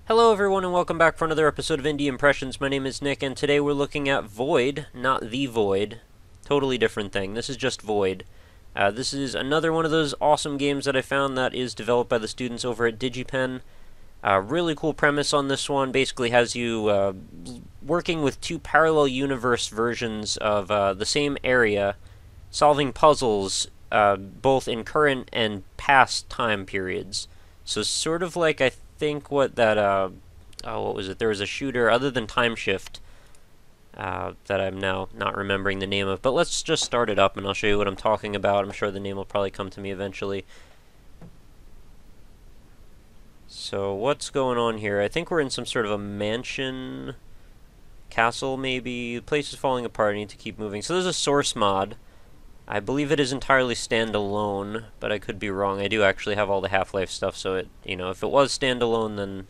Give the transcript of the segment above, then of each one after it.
Hello everyone and welcome back for another episode of Indie Impressions. My name is Nick and today we're looking at Void, not The Void. Totally different thing. This is just Void. This is another one of those awesome games that I found that is developed by the students over at Digipen. Really cool premise on this one. Basically has you working with two parallel universe versions of the same area, solving puzzles both in current and past time periods. So sort of like I think what that what was it? There was a shooter other than Time Shift that I'm now not remembering the name of. But let's just start it up and I'll show you what I'm talking about. I'm sure the name will probably come to me eventually. So what's going on here? I think we're in some sort of a mansion, castle maybe. The place is falling apart. I need to keep moving. So there's a source mod. I believe it is entirely standalone, but I could be wrong. I do actually have all the Half-Life stuff, so it, if it was standalone, then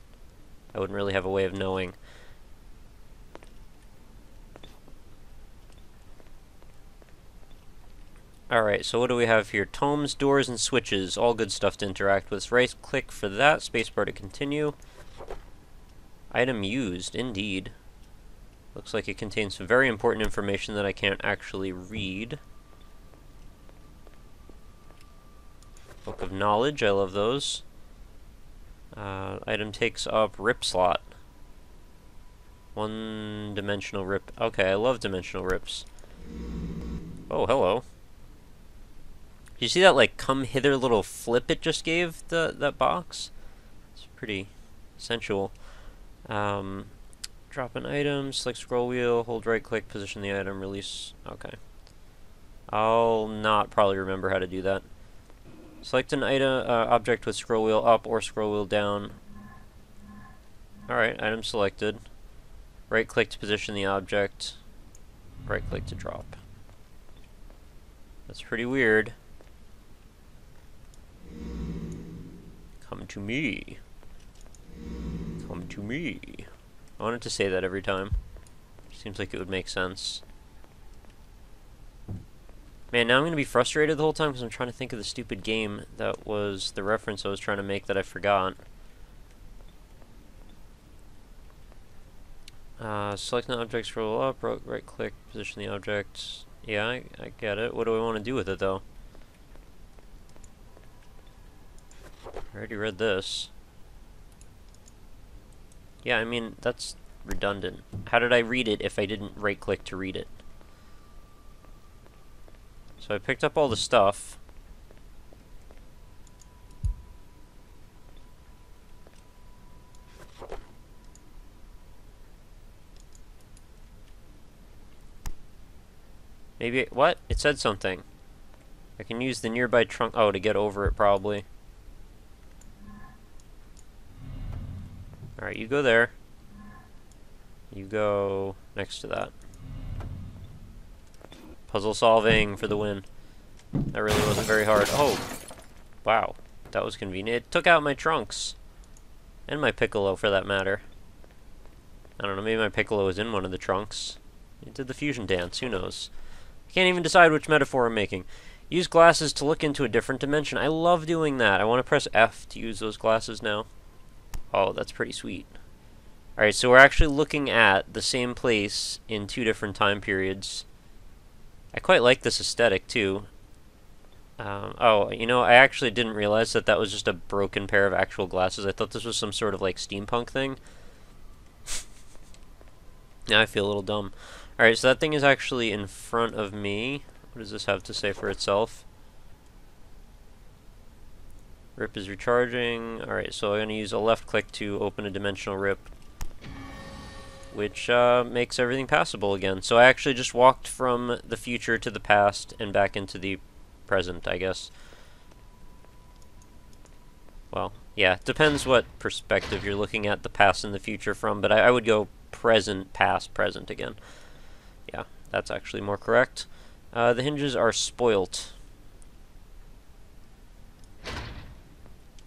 I wouldn't really have a way of knowing. Alright, so what do we have here? Tomes, doors, and switches. All good stuff to interact with. Right-click for that, spacebar to continue. Item used, indeed. Looks like it contains some very important information that I can't actually read. Book of Knowledge, I love those. Item takes up rip slot. One-dimensional rip. Okay, I love dimensional rips. Oh, hello. Did you see that, like, come hither little flip it just gave that box? It's pretty sensual. Drop an item, select scroll wheel, hold right-click, position the item, release. Okay. I'll not probably remember how to do that. Select an item object with scroll wheel up or scroll wheel down. Alright, item selected. Right click to position the object. Right click to drop. That's pretty weird. Come to me. Come to me. I wanted to say that every time. Seems like it would make sense. Man, now I'm going to be frustrated the whole time because I'm trying to think of the stupid game that was the reference I was trying to make that I forgot. Select an object, scroll up, right click, position the object. Yeah, I get it. What do I want to do with it though? I already read this. Yeah, I mean, that's redundant. How did I read it if I didn't right click to read it? So I picked up all the stuff. Maybe, what? It said something. I can use the nearby trunk, oh, to get over it probably. Alright, you go there. You go next to that. Puzzle solving for the win. That really wasn't very hard. Oh, wow. That was convenient. It took out my trunks. And my piccolo, for that matter. I don't know, maybe my piccolo was in one of the trunks. It did the fusion dance, who knows. I can't even decide which metaphor I'm making. Use glasses to look into a different dimension. I love doing that. I want to press F to use those glasses now. Oh, that's pretty sweet. Alright, so we're actually looking at the same place in two different time periods. I quite like this aesthetic, too. Oh, I actually didn't realize that that was just a broken pair of actual glasses. I thought this was some sort of, like, steampunk thing. Now I feel a little dumb. Alright, so that thing is actually in front of me. What does this have to say for itself? Rip is recharging. Alright, so I'm going to use a left click to open a dimensional rip, which makes everything passable again. So I actually just walked from the future to the past and back into the present, I guess. Well, yeah, depends what perspective you're looking at the past and the future from, but I would go present, past, present again. Yeah, that's actually more correct. The hinges are spoilt.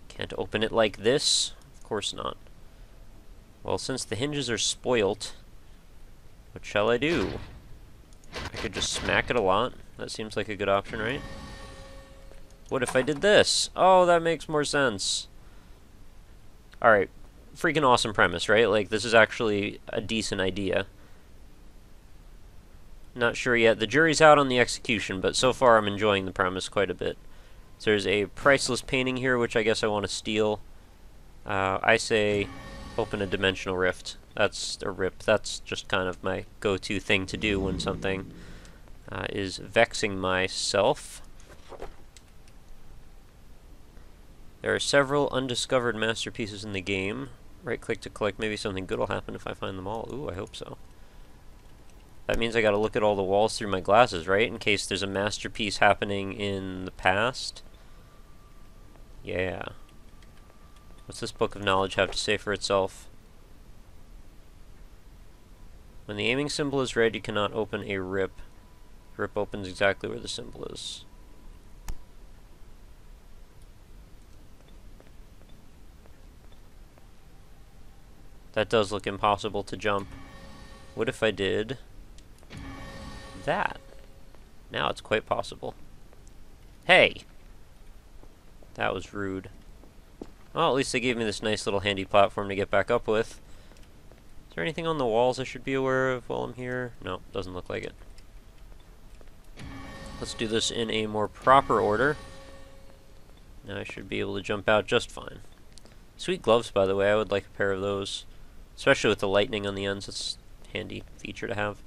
Can't open it like this? Of course not. Well, since the hinges are spoilt, what shall I do? I could just smack it a lot. That seems like a good option, right? What if I did this? Oh, that makes more sense. Alright. freaking awesome premise, right? Like, this is actually a decent idea. Not sure yet. The jury's out on the execution, but so far I'm enjoying the premise quite a bit. So there's a priceless painting here, which I guess I want to steal. I say open a dimensional rift. That's a rip. That's just kind of my go-to thing to do when something is vexing myself. There are several undiscovered masterpieces in the game. Right-click to collect. Maybe something good will happen if I find them all. Ooh, I hope so. That means I gotta look at all the walls through my glasses, right? In case there's a masterpiece happening in the past. Yeah. What's this book of knowledge have to say for itself? When the aiming symbol is red, you cannot open a rip. Rip opens exactly where the symbol is. That does look impossible to jump. What if I did that? Now it's quite possible. Hey! That was rude. Well, at least they gave me this nice little handy platform to get back up with. Is there anything on the walls I should be aware of while I'm here? No, doesn't look like it. Let's do this in a more proper order. Now I should be able to jump out just fine. Sweet gloves, by the way. I would like a pair of those. Especially with the lightning on the ends. It's a handy feature to have.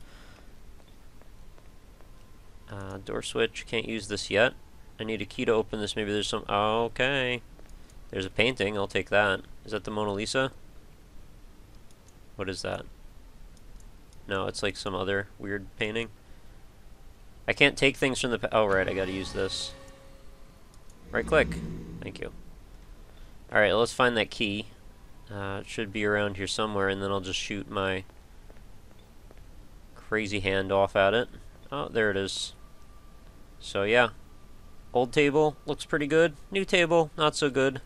Door switch. Can't use this yet. I need a key to open this. Maybe there's some... Oh, okay. There's a painting. I'll take that. Is that the Mona Lisa? What is that? No, it's like some other weird painting. I can't take things from the... Oh, right. I gotta use this. Right click. Thank you. Alright, let's find that key. It should be around here somewhere, and then I'll just shoot my crazy hand off at it. Oh, there it is. So, yeah. Old table looks pretty good. New table, not so good.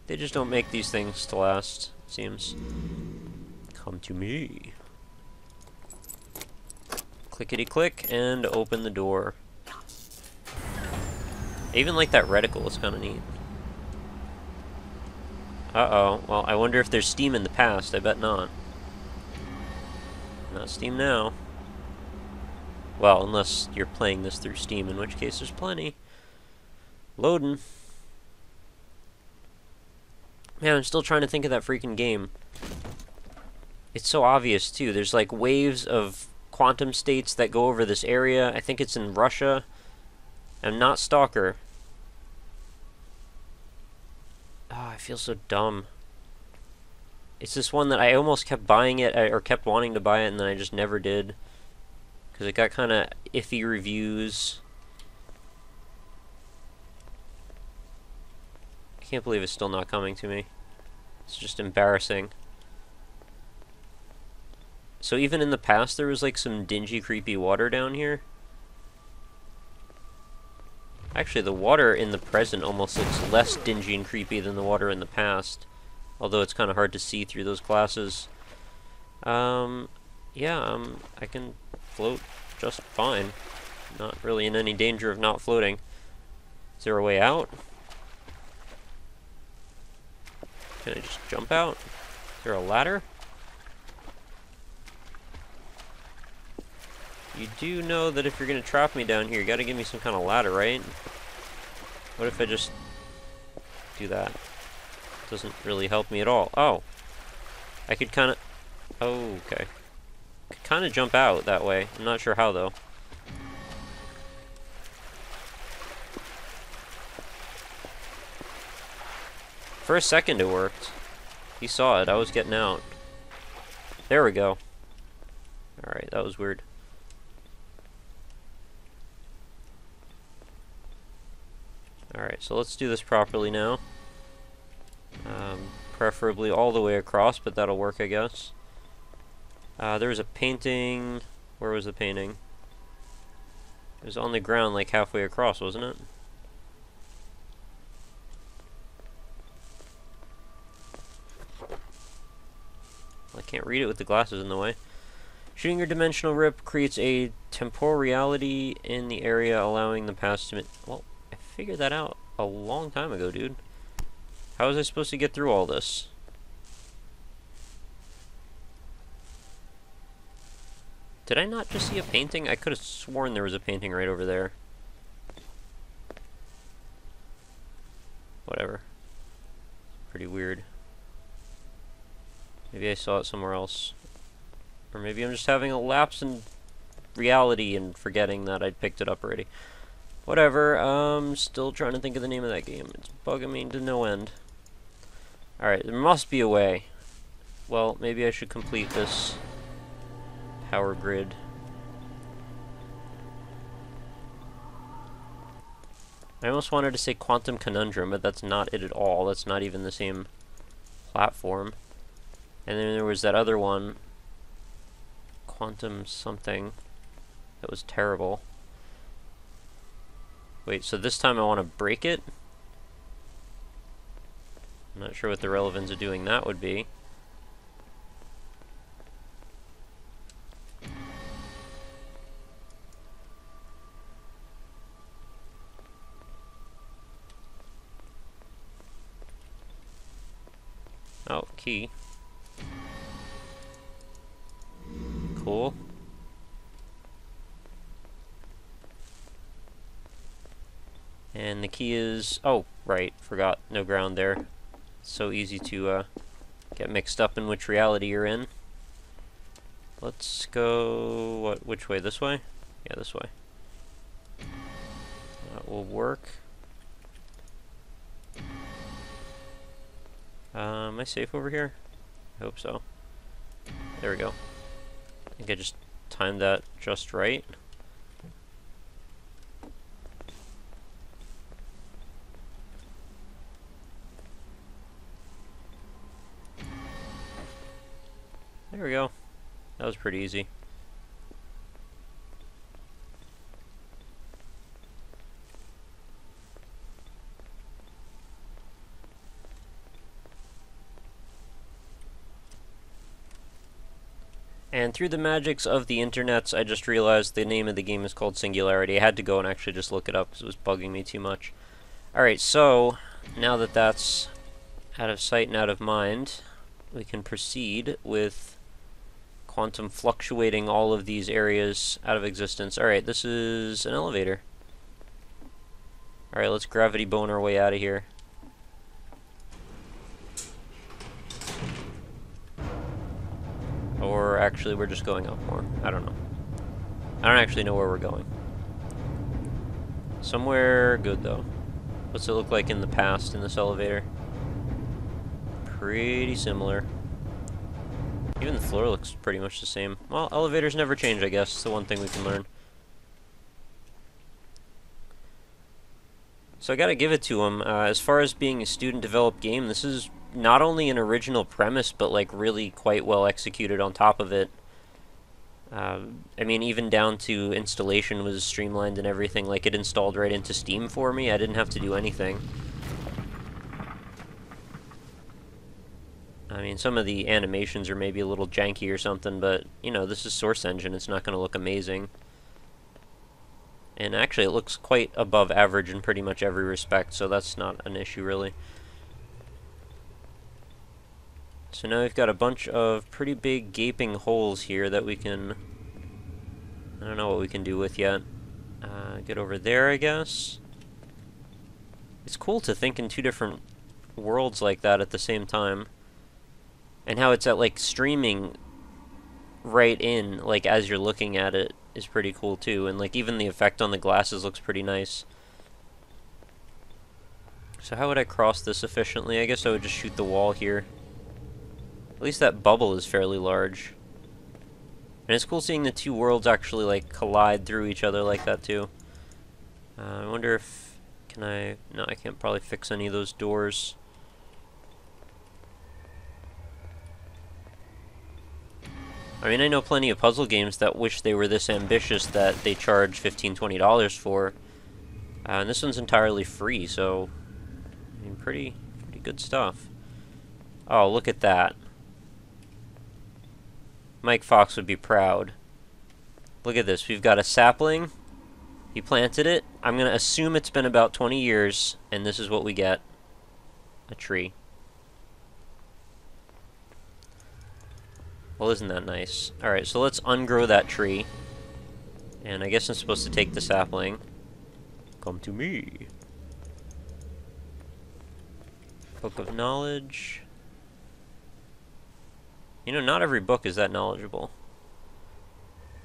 They just don't make these things to last, it seems. Come to me. Clickety-click, and open the door. I even like that reticle, it's kind of neat. Uh-oh. Well, I wonder if there's Steam in the past. I bet not. Not Steam now. Well, unless you're playing this through Steam, in which case there's plenty. Loading. Man, I'm still trying to think of that freaking game. It's so obvious, too. There's like waves of quantum states that go over this area. I think it's in Russia. I'm not Stalker. Oh, I feel so dumb. It's this one that I almost kept buying it, or kept wanting to buy it, and then I just never did. Because it got kind of iffy reviews. I can't believe it's still not coming to me. It's just embarrassing. So even in the past, there was like some dingy, creepy water down here. Actually, the water in the present almost looks less dingy and creepy than the water in the past. Although it's kind of hard to see through those glasses. I can float just fine. Not really in any danger of not floating. Is there a way out? Can I just jump out? Is there a ladder? You do know that if you're going to trap me down here, you got to give me some kind of ladder, right? What if I just do that? Doesn't really help me at all. Oh. I could kind of... Oh, okay. Could kind of jump out that way. I'm not sure how, though. For a second it worked. He saw it. I was getting out. There we go. Alright, that was weird. Alright, so let's do this properly now. Preferably all the way across, but that'll work, I guess. There was a painting... Where was the painting? It was on the ground, like halfway across, wasn't it? I can't read it with the glasses in the way. Shooting your dimensional rip creates a temporal reality in the area, allowing the past to... Well, I figured that out a long time ago, dude. How was I supposed to get through all this? Did I not just see a painting? I could have sworn there was a painting right over there. Whatever. Pretty weird. Maybe I saw it somewhere else. Or maybe I'm just having a lapse in reality and forgetting that I'd picked it up already. Whatever, still trying to think of the name of that game. It's bugging me to no end. Alright, there must be a way. Well, maybe I should complete this power grid. I almost wanted to say Quantum Conundrum, but that's not it at all. That's not even the same platform. And then there was that other one, Quantum something, that was terrible. Wait, so this time I want to break it? I'm not sure what the relevance of doing that would be. Oh, key. Cool. And the key is... oh, right, forgot. No ground there. It's so easy to get mixed up in which reality you're in. Let's go... which way? This way? Yeah, this way. That will work. Am I safe over here? I hope so. There we go. I think I just timed that just right. There we go. That was pretty easy. And through the magics of the internets, I just realized the name of the game is called Singularity. I had to go and actually just look it up because it was bugging me too much. Alright, so now that that's out of sight and out of mind, we can proceed with quantum fluctuating all of these areas out of existence. Alright, this is an elevator. Alright, let's gravity bone our way out of here. Or actually, we're just going up more. I don't know. I don't actually know where we're going. Somewhere good, though. What's it look like in the past in this elevator? Pretty similar. Even the floor looks pretty much the same. Well, elevators never change, I guess. It's the one thing we can learn. So I gotta give it to them. As far as being a student-developed game, this is not only an original premise, but like really quite well executed on top of it. I mean, even down to installation was streamlined and everything. Like, it installed right into Steam for me. I didn't have to do anything. I mean, some of the animations are maybe a little janky or something, but, you know, this is Source Engine. It's not going to look amazing. And actually, it looks quite above average in pretty much every respect, so that's not an issue, really. So now we've got a bunch of pretty big gaping holes here that we can... I don't know what we can do with yet. Get over there, I guess. It's cool to think in two different worlds like that at the same time. And how it's at, like, streaming right in, like, as you're looking at it is pretty cool, too. And, like, even the effect on the glasses looks pretty nice. So how would I cross this efficiently? I guess I would just shoot the wall here. At least that bubble is fairly large. And it's cool seeing the two worlds actually, like, collide through each other like that, too. I wonder if... can I... no, I can't probably fix any of those doors. I mean, I know plenty of puzzle games that wish they were this ambitious that they charge $15, $20 for. And this one's entirely free, so... I mean, pretty good stuff. Oh, look at that. Mike Fox would be proud. Look at this. We've got a sapling. He planted it. I'm going to assume it's been about 20 years, and this is what we get. A tree. Well, isn't that nice? Alright, so let's ungrow that tree. And I guess I'm supposed to take the sapling. Come to me. Book of Knowledge. You know, not every book is that knowledgeable.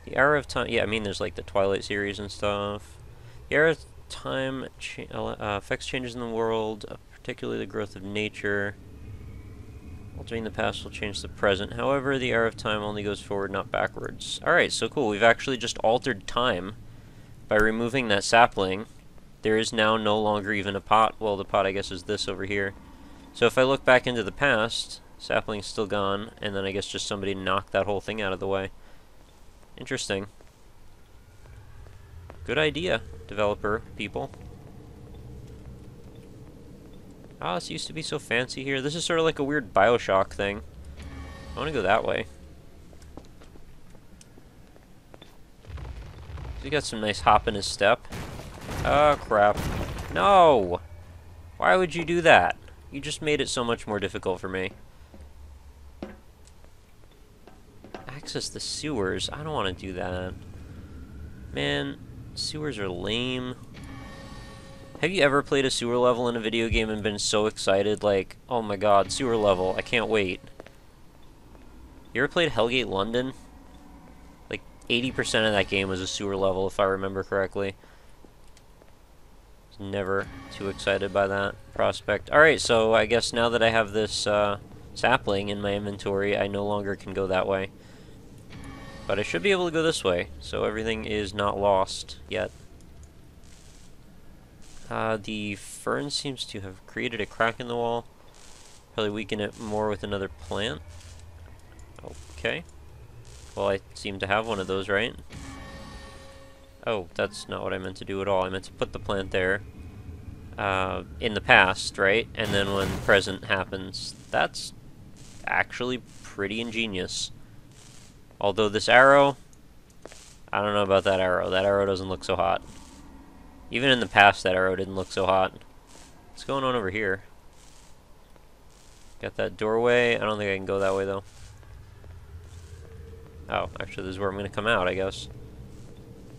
The Arrow of Time... Yeah, I mean, there's like the Twilight series and stuff. The Arrow of Time affects changes in the world, particularly the growth of nature. Altering the past will change the present. However, the Arrow of Time only goes forward, not backwards. Alright, so cool. We've actually just altered time by removing that sapling. There is now no longer even a pot. Well, the pot, I guess, is this over here. So if I look back into the past, sapling's still gone, and then I guess just somebody knocked that whole thing out of the way. Interesting. Good idea, developer people. Ah, this used to be so fancy here. This is sort of like a weird Bioshock thing. I want to go that way. He got some nice hop in his step. Oh, crap. No! Why would you do that? You just made it so much more difficult for me. Access the sewers. I don't want to do that. Man, sewers are lame. Have you ever played a sewer level in a video game and been so excited, like, oh my god, sewer level, I can't wait. You ever played Hellgate London? Like, 80% of that game was a sewer level, if I remember correctly. Was never too excited by that prospect. Alright, so I guess now that I have this sapling in my inventory, I no longer can go that way. But I should be able to go this way, so everything is not lost yet. The fern seems to have created a crack in the wall. Probably weaken it more with another plant. Okay. Well, I seem to have one of those, right? Oh, that's not what I meant to do at all. I meant to put the plant there in the past, right? And then when present happens. That's actually pretty ingenious. Although this arrow, I don't know about that arrow. That arrow doesn't look so hot. Even in the past, that arrow didn't look so hot. What's going on over here? Got that doorway. I don't think I can go that way, though. Oh, actually, this is where I'm going to come out, I guess.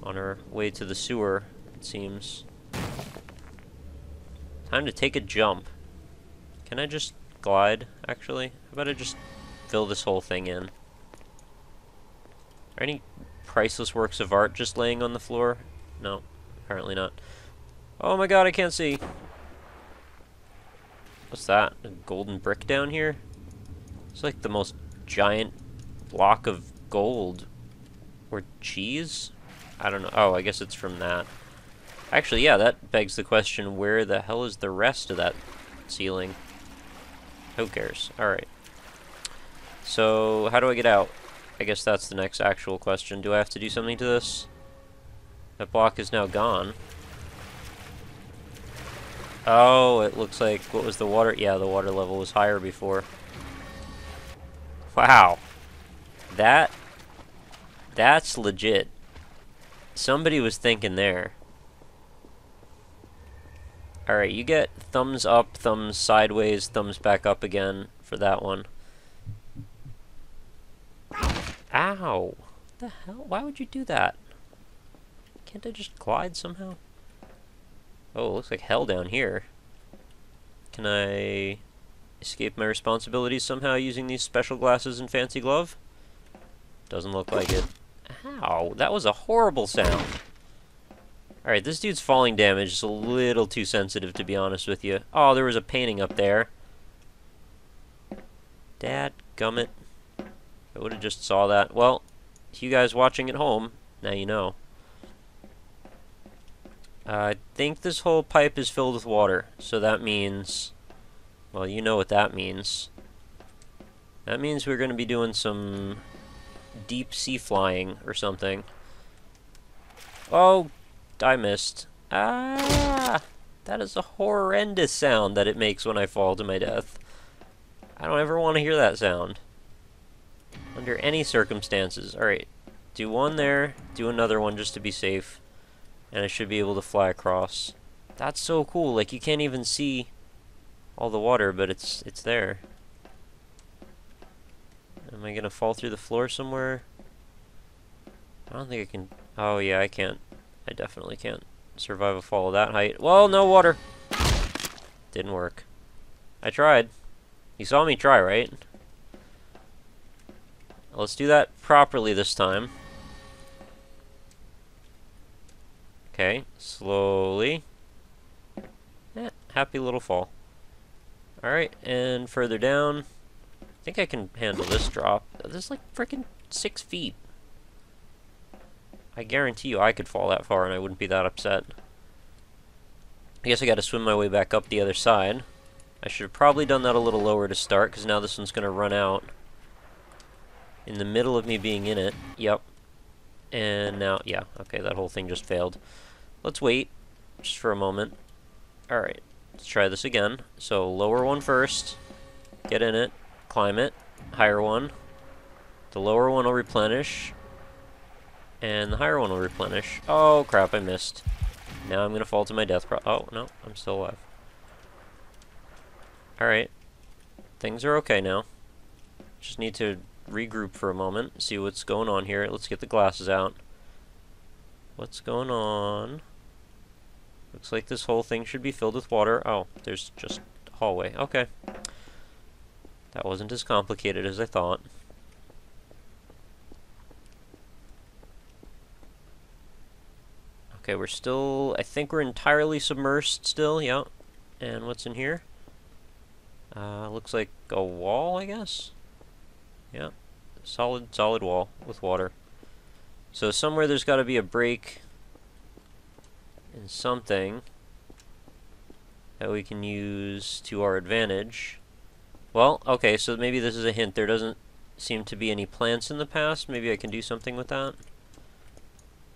On our way to the sewer, it seems. Time to take a jump. Can I just glide, actually? How about I just fill this whole thing in? Are any priceless works of art just laying on the floor? No. Apparently not. Oh my god, I can't see. What's that? A golden brick down here? It's like the most giant block of gold. Or cheese? I don't know. Oh, I guess it's from that. Actually, yeah, that begs the question, where the hell is the rest of that ceiling? Who cares? Alright. So, how do I get out? I guess that's the next actual question. Do I have to do something to this? That block is now gone. Oh, it looks like, what was the water? Yeah, the water level was higher before. Wow. That's legit. Somebody was thinking there. Alright, you get thumbs up, thumbs sideways, thumbs back up again for that one. Ow! What the hell? Why would you do that? Can't I just glide somehow? Oh, it looks like hell down here. Can I escape my responsibilities somehow using these special glasses and fancy glove? Doesn't look like it. Ow, that was a horrible sound. Alright, this dude's falling damage is a little too sensitive, to be honest with you. Oh, there was a painting up there. Dadgummit. I would have just saw that. Well, you guys watching at home, now you know. I think this whole pipe is filled with water, so that means... Well, you know what that means. That means we're going to be doing some deep sea flying or something. Oh, I missed. Ah! That is a horrendous sound that it makes when I fall to my death. I don't ever want to hear that sound. Under any circumstances. Alright, do one there, do another one just to be safe. And I should be able to fly across. That's so cool, like you can't even see all the water, but it's there. Am I gonna fall through the floor somewhere? I don't think I can. Oh yeah, I can't. I definitely can't survive a fall of that height. Well, no water. Didn't work. I tried. You saw me try, right? Let's do that properly this time. Okay, slowly. Happy little fall. Alright, and further down. I think I can handle this drop. This is like freaking 6 feet. I guarantee you I could fall that far and I wouldn't be that upset. I guess I gotta swim my way back up the other side. I should have probably done that a little lower to start, because now this one's gonna run out in the middle of me being in it. Yep. And now, yeah, okay, that whole thing just failed. Let's wait, just for a moment. Alright, let's try this again. So, lower one first, get in it, climb it, higher one. The lower one will replenish, and the higher one will replenish. Oh, crap, I missed. Now I'm gonna fall to my death. Oh, no, I'm still alive. Alright, things are okay now. Just need to regroup for a moment, see what's going on here. Let's get the glasses out. What's going on? Looks like this whole thing should be filled with water. Oh, there's just a hallway. Okay. That wasn't as complicated as I thought. Okay, we're still... I think we're entirely submersed still, yeah. And what's in here? Looks like a wall, I guess? Yeah. Solid wall with water. So somewhere there's got to be a break in something that we can use to our advantage. Well, okay, so maybe this is a hint. There doesn't seem to be any plants in the past. Maybe I can do something with that.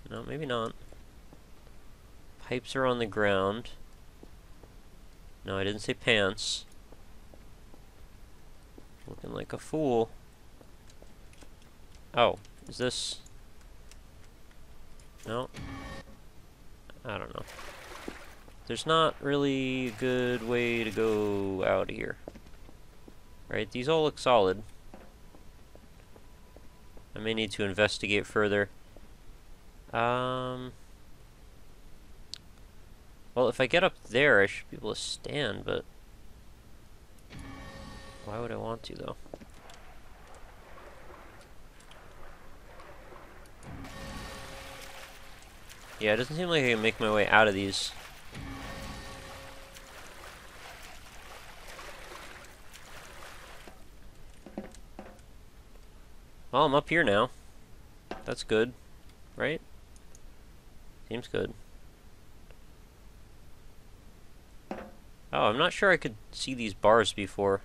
No, maybe not. Pipes are on the ground. No, I didn't say pants. Looking like a fool. Oh, is this... No. I don't know. There's not really a good way to go out of here. Right, these all look solid. I may need to investigate further. Well, if I get up there, I should be able to stand, but... Why would I want to, though? Yeah, it doesn't seem like I can make my way out of these. Well, I'm up here now. That's good, right? Seems good. Oh, I'm not sure I could see these bars before.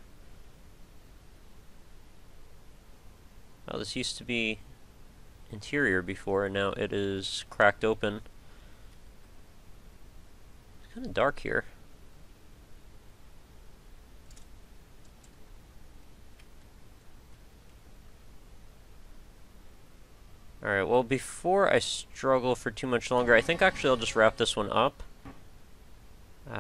Oh, this used to be interior before, and now it is cracked open. It's kind of dark here. Alright, well, before I struggle for too much longer, I think actually I'll just wrap this one up.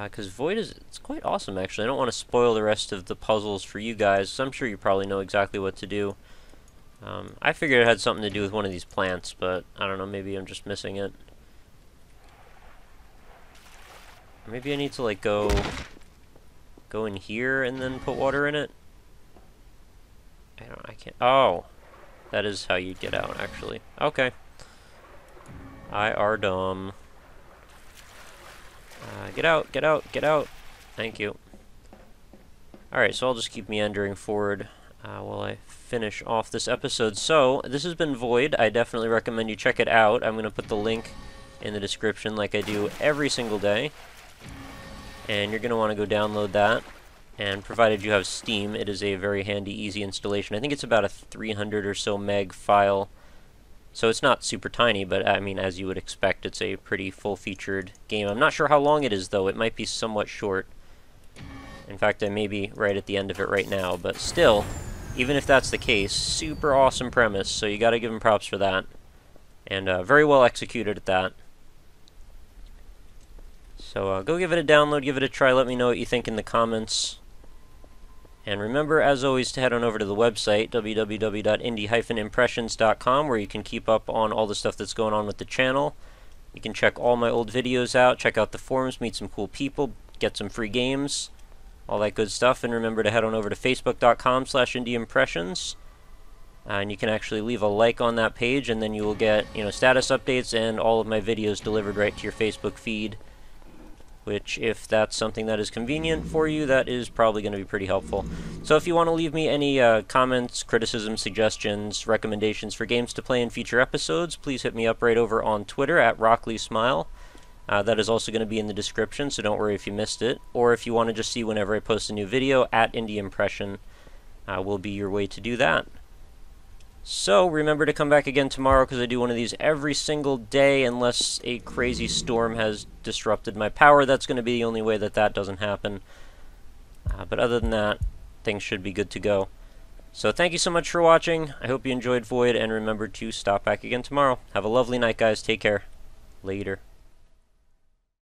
Because Void is, it's quite awesome, actually. I don't want to spoil the rest of the puzzles for you guys, so I'm sure you probably know exactly what to do. I figured it had something to do with one of these plants, but I don't know, maybe I'm just missing it. Maybe I need to, like, go in here and then put water in it? I can't, oh! That is how you get out, actually. Okay. I are dumb. Get out, get out, get out! Thank you. Alright, so I'll just keep meandering forward while I finish off this episode. So, this has been Void. I definitely recommend you check it out. I'm going to put the link in the description like I do every single day. And you're going to want to go download that. And provided you have Steam, it is a very handy, easy installation. I think it's about a 300 or so meg file. So it's not super tiny, but I mean, as you would expect, it's a pretty full-featured game. I'm not sure how long it is, though. It might be somewhat short. In fact, I may be right at the end of it right now, but still, even if that's the case, super awesome premise, so you gotta give them props for that. And very well executed at that. So go give it a download, give it a try, let me know what you think in the comments. And remember, as always, to head on over to the website, www.indie-impressions.com, where you can keep up on all the stuff that's going on with the channel. You can check all my old videos out, check out the forums, meet some cool people, get some free games, all that good stuff. And remember to head on over to facebook.com/indieimpressions. And you can actually leave a like on that page, and then you will get, status updates and all of my videos delivered right to your Facebook feed. Which, if that's something that is convenient for you, that is probably going to be pretty helpful. So if you want to leave me any comments, criticisms, suggestions, recommendations for games to play in future episodes, please hit me up right over on Twitter at RockLeeSmile. That is also going to be in the description, so don't worry if you missed it. Or if you want to just see whenever I post a new video, at IndieImpression will be your way to do that. So remember to come back again tomorrow, because I do one of these every single day unless a crazy storm has disrupted my power. That's going to be the only way that doesn't happen. But other than that, things should be good to go. So thank you so much for watching. I hope you enjoyed Void, and remember to stop back again tomorrow. Have a lovely night, guys. Take care. Later.